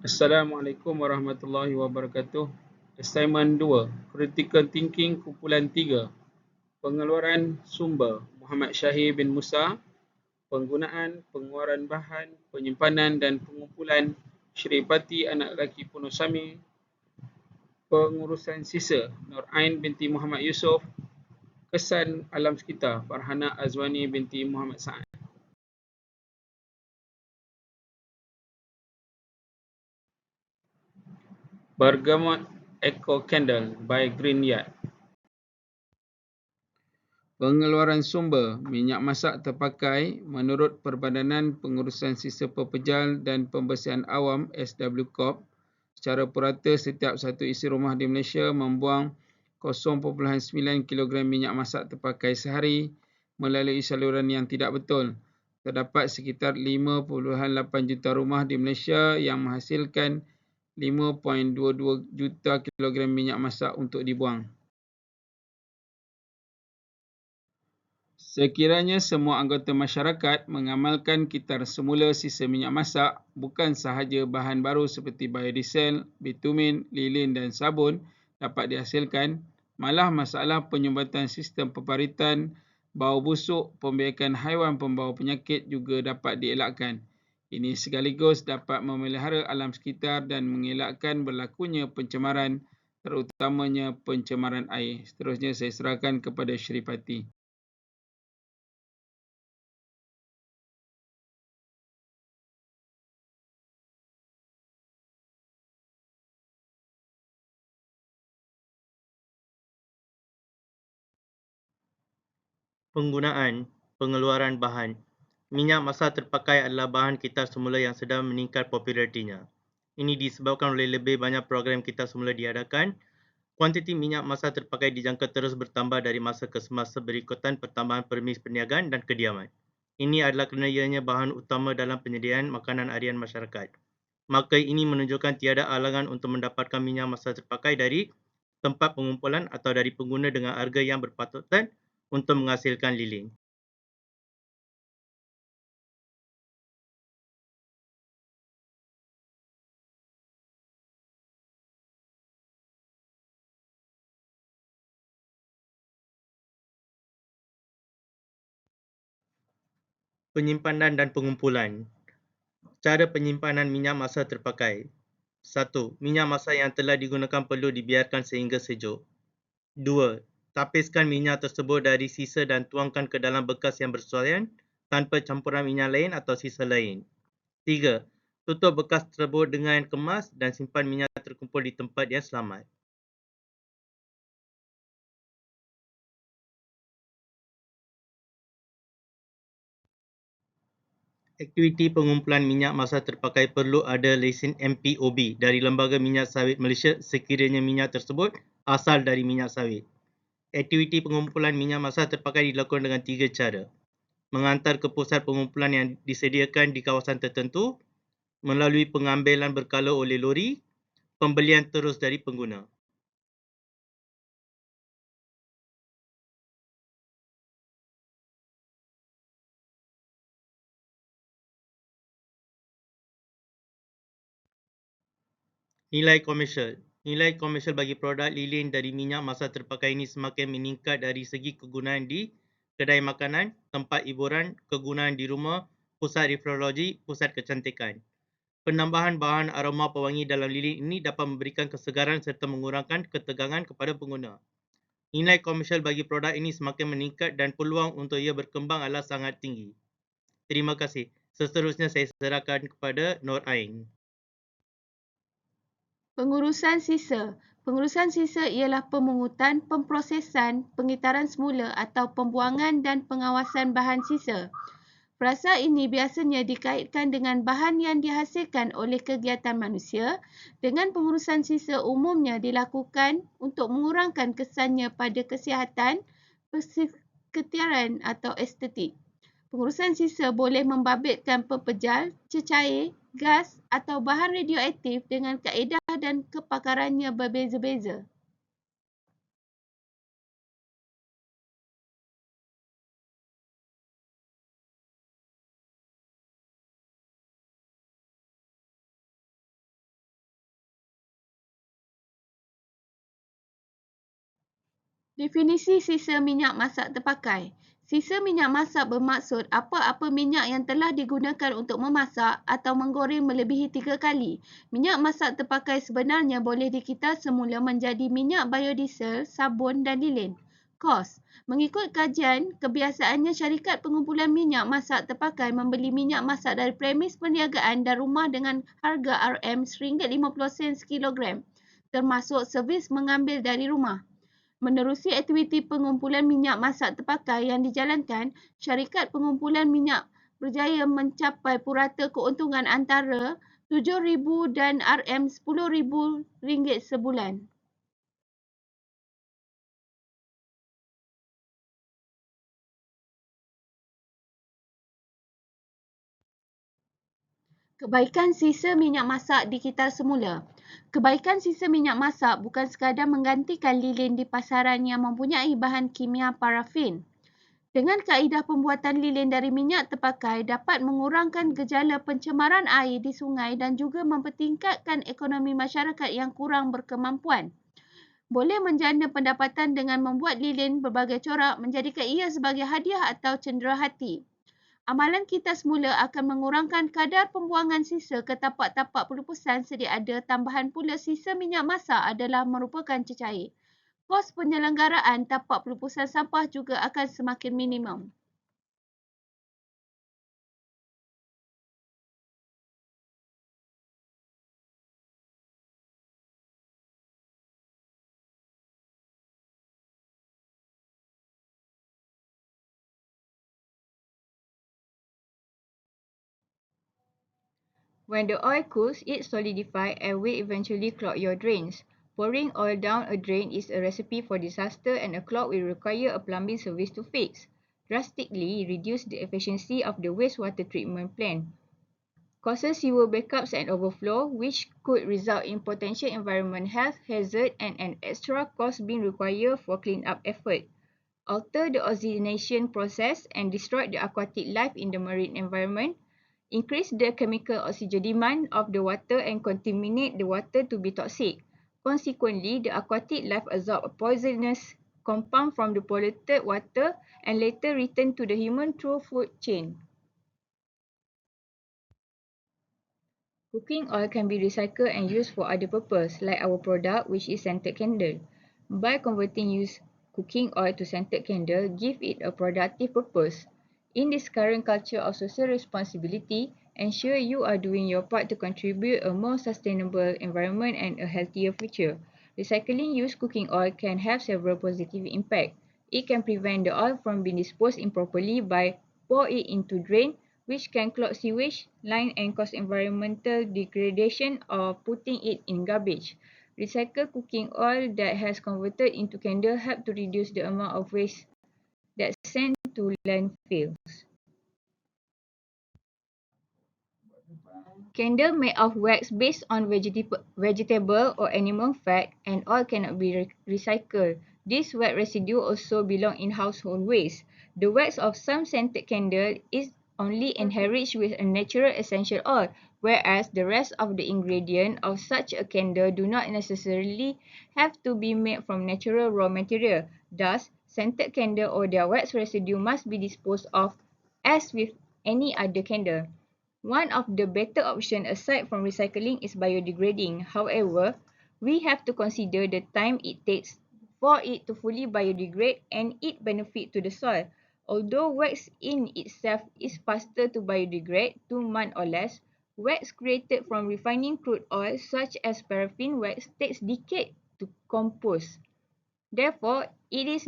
Assalamualaikum warahmatullahi wabarakatuh. Assignment 2, Critical Thinking kumpulan 3. Pengeluaran sumber Muhammad Syahir bin Musa. Penggunaan, pengeluaran bahan, penyimpanan dan pengumpulan Sheripati anak lelaki Punusami. Pengurusan sisa Nur Ain binti Muhammad Yusof. Kesan alam sekitar Farhana Azwani binti Muhammad Sa'ad. Bergamot Eco Candle by Green Yard. Pengeluaran sumber minyak masak terpakai menurut Perbadanan Pengurusan Sisa Pepejal dan Pembersihan Awam SW Corp, secara purata setiap satu isi rumah di Malaysia membuang 0.9 kilogram minyak masak terpakai sehari melalui saluran yang tidak betul. Terdapat sekitar 5.8 juta rumah di Malaysia yang menghasilkan 5.22 juta kilogram minyak masak untuk dibuang. Sekiranya semua anggota masyarakat mengamalkan kitar semula sisa minyak masak, bukan sahaja bahan baru seperti biodiesel, bitumen, lilin dan sabun dapat dihasilkan, malah masalah penyumbatan sistem peparitan, bau busuk, pembiakan haiwan pembawa penyakit juga dapat dielakkan. Ini sekaligus dapat memelihara alam sekitar dan mengelakkan berlakunya pencemaran, terutamanya pencemaran air. Seterusnya saya serahkan kepada Sheripati. Penggunaan, pengeluaran bahan. Minyak masak terpakai adalah bahan kitar semula yang sedang meningkat popularitinya. Ini disebabkan oleh lebih banyak program kitar semula diadakan. Kuantiti minyak masak terpakai dijangka terus bertambah dari masa ke semasa berikutan pertambahan permis perniagaan dan kediaman. Ini adalah kerana ianya bahan utama dalam penyediaan makanan harian masyarakat. Maka ini menunjukkan tiada halangan untuk mendapatkan minyak masak terpakai dari tempat pengumpulan atau dari pengguna dengan harga yang berpatutan untuk menghasilkan lilin. Penyimpanan dan pengumpulan. Cara penyimpanan minyak masak terpakai. 1. Minyak masak yang telah digunakan perlu dibiarkan sehingga sejuk. 2. Tapiskan minyak tersebut dari sisa dan tuangkan ke dalam bekas yang bersesuaian tanpa campuran minyak lain atau sisa lain. 3. Tutup bekas tersebut dengan kemas dan simpan minyak terkumpul di tempat yang selamat. Aktiviti pengumpulan minyak masak terpakai perlu ada lesen MPOB dari Lembaga Minyak Sawit Malaysia sekiranya minyak tersebut asal dari minyak sawit. Aktiviti pengumpulan minyak masak terpakai dilakukan dengan 3 cara. Menghantar ke pusat pengumpulan yang disediakan di kawasan tertentu, melalui pengambilan berkala oleh lori, pembelian terus dari pengguna. Nilai komersial. Nilai komersial bagi produk lilin dari minyak masak terpakai ini semakin meningkat dari segi kegunaan di kedai makanan, tempat hiburan, kegunaan di rumah, pusat refleksologi, pusat kecantikan. Penambahan bahan aroma pewangi dalam lilin ini dapat memberikan kesegaran serta mengurangkan ketegangan kepada pengguna. Nilai komersial bagi produk ini semakin meningkat dan peluang untuk ia berkembang adalah sangat tinggi. Terima kasih. Seterusnya saya serahkan kepada Nur Ain. Pengurusan sisa. Pengurusan sisa ialah pemungutan, pemprosesan, pengitaran semula atau pembuangan dan pengawasan bahan sisa. Frasa ini biasanya dikaitkan dengan bahan yang dihasilkan oleh kegiatan manusia, dengan pengurusan sisa umumnya dilakukan untuk mengurangkan kesannya pada kesihatan, persekitaran atau estetik. Pengurusan sisa boleh membabitkan pepejal, cecair, gas atau bahan radioaktif dengan kaedah dan kepakarannya berbeza-beza. Definisi sisa minyak masak terpakai. Sisa minyak masak bermaksud apa-apa minyak yang telah digunakan untuk memasak atau menggoreng melebihi 3 kali. Minyak masak terpakai sebenarnya boleh dikira semula menjadi minyak biodiesel, sabun dan lilin. Kos. Mengikut kajian, kebiasaannya syarikat pengumpulan minyak masak terpakai membeli minyak masak dari premis perniagaan dan rumah dengan harga RM1.50 sekilogram, termasuk servis mengambil dari rumah. Menerusi aktiviti pengumpulan minyak masak terpakai yang dijalankan, syarikat pengumpulan minyak berjaya mencapai purata keuntungan antara RM7,000 dan RM10,000 sebulan. Kebaikan sisa minyak masak dikira semula. Kebaikan sisa minyak masak bukan sekadar menggantikan lilin di pasaran yang mempunyai bahan kimia parafin. Dengan kaedah pembuatan lilin dari minyak terpakai dapat mengurangkan gejala pencemaran air di sungai dan juga mempertingkatkan ekonomi masyarakat yang kurang berkemampuan. Boleh menjana pendapatan dengan membuat lilin berbagai corak, menjadikan ia sebagai hadiah atau cenderahati. Amalan kita semula akan mengurangkan kadar pembuangan sisa ke tapak-tapak pelupusan sedia ada. Tambahan pula sisa minyak masak adalah merupakan cecair. Kos penyelenggaraan tapak pelupusan sampah juga akan semakin minimum. When the oil cools, it solidifies and will eventually clog your drains. Pouring oil down a drain is a recipe for disaster, and a clog will require a plumbing service to fix. Drastically reduce the efficiency of the wastewater treatment plant. Causes sewer backups and overflow, which could result in potential environment health hazard and an extra cost being required for clean-up effort. Alter the oxygenation process and destroy the aquatic life in the marine environment. Increase the chemical oxygen demand of the water and contaminate the water to be toxic. Consequently, the aquatic life absorb a poisonous compound from the polluted water and later return to the human through food chain. Cooking oil can be recycled and used for other purposes, like our product, which is scented candle. By converting used cooking oil to scented candle, give it a productive purpose. In this current culture of social responsibility, ensure you are doing your part to contribute a more sustainable environment and a healthier future. Recycling used cooking oil can have several positive impacts. It can prevent the oil from being disposed improperly by pour it into drain, which can clog sewage line and cause environmental degradation, or putting it in garbage. Recycled cooking oil that has converted into candle help to reduce the amount of waste that's sent to landfills. Candle made of wax based on vegetable or animal fat and oil cannot be recycled. This wax residue also belong in household waste. The wax of some scented candle is only enriched with a natural essential oil, whereas the rest of the ingredients of such a candle do not necessarily have to be made from natural raw material. Thus, scented candle or their wax residue must be disposed of as with any other candle. One of the better options aside from recycling is biodegrading. However, we have to consider the time it takes for it to fully biodegrade and its benefit to the soil. Although wax in itself is faster to biodegrade, 2 months or less, wax created from refining crude oil such as paraffin wax takes decades to compose. Therefore, it is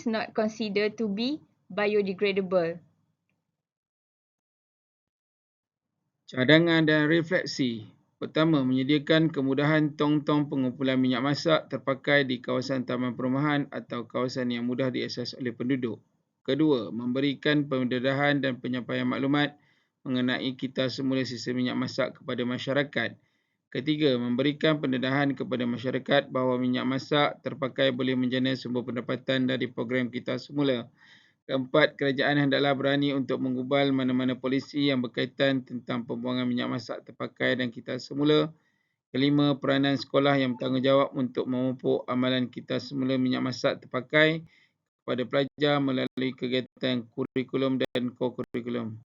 not considered to be biodegradable. Cadangan dan refleksi. Pertama, menyediakan kemudahan tong-tong pengumpulan minyak masak terpakai di kawasan taman perumahan atau kawasan yang mudah diakses oleh penduduk. Kedua, memberikan pendedahan dan penyampaian maklumat mengenai kitar semula sisa minyak masak kepada masyarakat. Ketiga, memberikan pendedahan kepada masyarakat bahawa minyak masak terpakai boleh menjana sumber pendapatan dari program kitar semula. Keempat, kerajaan hendaklah berani untuk menggubal mana-mana polisi yang berkaitan tentang pembuangan minyak masak terpakai dan kitar semula. Kelima, peranan sekolah yang bertanggungjawab untuk memupuk amalan kita semula minyak masak terpakai kepada pelajar melalui kegiatan kurikulum dan co-kurikulum.